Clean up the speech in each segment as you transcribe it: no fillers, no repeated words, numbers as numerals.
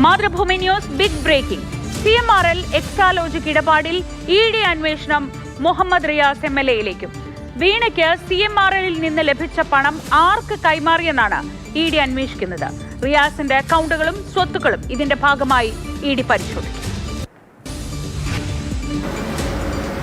Mathrubhumi news big breaking. CMRL Exalogic ഇടപാടിൽ ED അന്വേഷണം മുഹമ്മദ് റിയാസ് MLAയിലേക്കും. വീണയ്ക്ക് CMRLൽ നിന്ന് ലഭിച്ച പണം ആർക്ക് കൈമാറിയെന്നാണ് ED അന്വേഷിക്കുന്നത്. റിയാസിന്റെ അക്കൗണ്ടുകളും സ്വത്തുക്കളും ഇതിന്റെ ഭാഗമായി ED പരിശോധിക്കും.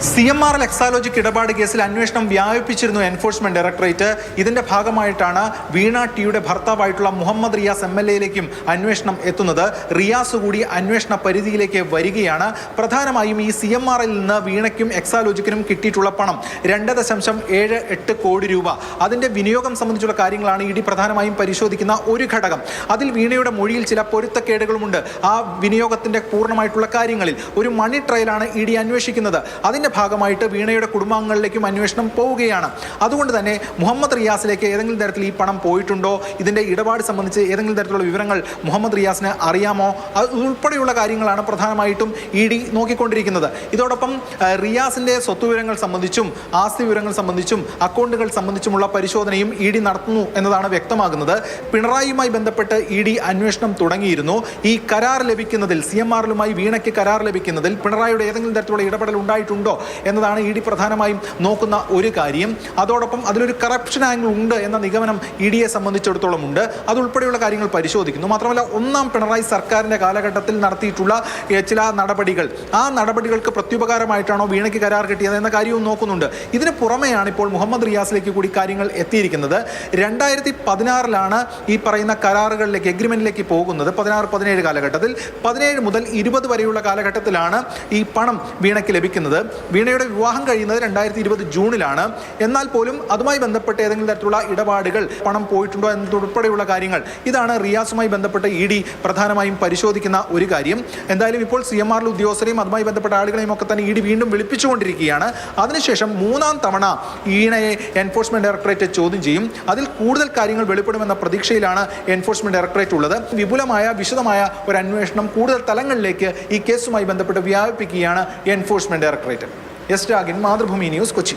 CMRL എക്സാലോജിക് ഇടപാട് കേസിൽ അന്വേഷണം വ്യാപിപ്പിച്ചിരുന്നു എൻഫോഴ്സ്മെന്റ് ഡയറക്ടറേറ്റ്. ഇതിന്റെ ഭാഗമായിട്ടാണ് വീണ ടിയുടെ ഭർത്താവായിട്ടുള്ള മുഹമ്മദ് റിയാസ് MLAയിലേക്കും അന്വേഷണം എത്തുന്നത്. റിയാസ് കൂടി അന്വേഷണ പരിധിയിലേക്ക് വരികയാണ്. പ്രധാനമായും ഈ CMRL നിന്ന് വീണയ്ക്കും എക്സാലോജിക്കിനും കിട്ടിയിട്ടുള്ള പണം 2.78 കോടി രൂപ. അതിന്റെ വിനിയോഗം സംബന്ധിച്ചുള്ള കാര്യങ്ങളാണ് ED പ്രധാനമായും പരിശോധിക്കുന്ന ഒരു ഘടകം. അതിൽ വീണയുടെ മൊഴിയിൽ ചില പൊരുത്തക്കേടുകളുമുണ്ട്. ആ വിനിയോഗത്തിന്റെ പൂർണ്ണമായിട്ടുള്ള കാര്യങ്ങളിൽ ഒരു മണി ട്രയലാണ് ED അന്വേഷിക്കുന്നത്. അതിന്റെ ഭാഗമായിട്ട് വീണയുടെ കുടുംബാംഗങ്ങളിലേക്കും അന്വേഷണം പോവുകയാണ്. അതുകൊണ്ട് തന്നെ മുഹമ്മദ് റിയാസിലേക്ക് ഏതെങ്കിലും തരത്തിൽ ഈ പണം പോയിട്ടുണ്ടോ, ഇതിന്റെ ഇടപാട് സംബന്ധിച്ച് ഏതെങ്കിലും തരത്തിലുള്ള വിവരങ്ങൾ മുഹമ്മദ് റിയാസിന് അറിയാമോ, അത് ഉൾപ്പെടെയുള്ള കാര്യങ്ങളാണ് പ്രധാനമായിട്ടും ED നോക്കിക്കൊണ്ടിരിക്കുന്നത്. ഇതോടൊപ്പം റിയാസിന്റെ സ്വത്ത് വിവരങ്ങൾ സംബന്ധിച്ചും ആസ്തി വിവരങ്ങൾ സംബന്ധിച്ചും അക്കൗണ്ടുകൾ സംബന്ധിച്ചുമുള്ള പരിശോധനയും ED നടത്തുന്നു എന്നതാണ് വ്യക്തമാകുന്നത്. പിണറായിയുമായി ബന്ധപ്പെട്ട് ED അന്വേഷണം തുടങ്ങിയിരുന്നു. ഈ കരാർ ലഭിക്കുന്നതിൽ, CMRLുമായി വീണയ്ക്ക് കരാർ ലഭിക്കുന്നതിൽ പിണറായിയുടെ ഏതെങ്കിലും തരത്തിലുള്ള ഇടപെടൽ ഉണ്ടായിട്ടുണ്ടോ എന്നതാണ് ED പ്രധാനമായും നോക്കുന്ന ഒരു കാര്യം. അതോടൊപ്പം അതിലൊരു കറപ്ഷൻ ആംഗിൾ ഉണ്ട് എന്ന നിഗമനം EDയെ സംബന്ധിച്ചിടത്തോളം ഉണ്ട്. അതുൾപ്പെടെയുള്ള കാര്യങ്ങൾ പരിശോധിക്കുന്നു. മാത്രമല്ല, ഒന്നാം പിണറായി സർക്കാരിന്റെ കാലഘട്ടത്തിൽ നടത്തിയിട്ടുള്ള ചില നടപടികൾ, ആ നടപടികൾക്ക് പ്രത്യുപകാരമായിട്ടാണോ വീണയ്ക്ക് കരാർ കിട്ടിയത് എന്ന കാര്യവും നോക്കുന്നുണ്ട്. ഇതിന് പുറമെയാണ് ഇപ്പോൾ മുഹമ്മദ് റിയാസിലേക്ക് കൂടി കാര്യങ്ങൾ എത്തിയിരിക്കുന്നത്. 2016 ഈ പറയുന്ന കരാറുകളിലേക്ക്, എഗ്രിമെന്റിലേക്ക് പോകുന്നത്. 16-17 കാലഘട്ടത്തിൽ, 17 മുതൽ 20 വരെയുള്ള കാലഘട്ടത്തിലാണ് ഈ പണം വീണയ്ക്ക് ലഭിക്കുന്നത്. വീണയുടെ വിവാഹം കഴിയുന്നത് 2020 ജൂണിലാണ്. എന്നാൽ പോലും അതുമായി ബന്ധപ്പെട്ട് ഏതെങ്കിലും തരത്തിലുള്ള ഇടപാടുകൾ, പണം പോയിട്ടുണ്ടോ എന്നതുൾപ്പെടെയുള്ള കാര്യങ്ങൾ, ഇതാണ് റിയാസുമായി ബന്ധപ്പെട്ട് ED പ്രധാനമായും പരിശോധിക്കുന്ന ഒരു കാര്യം. എന്തായാലും ഇപ്പോൾ CMRL ഉദ്യോഗസ്ഥരെയും അതുമായി ബന്ധപ്പെട്ട ആളുകളെയും ഒക്കെ തന്നെ ED വീണ്ടും വിളിപ്പിച്ചുകൊണ്ടിരിക്കുകയാണ്. അതിനുശേഷം 3ാം തവണ വീണയെ എൻഫോഴ്സ്മെന്റ് ഡയറക്ടറേറ്റ് ചോദ്യം ചെയ്യും. അതിൽ കൂടുതൽ കാര്യങ്ങൾ വെളിപ്പെടുമെന്ന പ്രതീക്ഷയിലാണ് എൻഫോഴ്സ്മെന്റ് ഡയറക്ടറേറ്റ് ഉള്ളത്. വിശദമായ ഒരു അന്വേഷണം കൂടുതൽ തലങ്ങളിലേക്ക് ഈ കേസുമായി ബന്ധപ്പെട്ട് വ്യാപിപ്പിക്കുകയാണ് enforcement directorate. S Ragin, Mathrubhumi news, Kochi.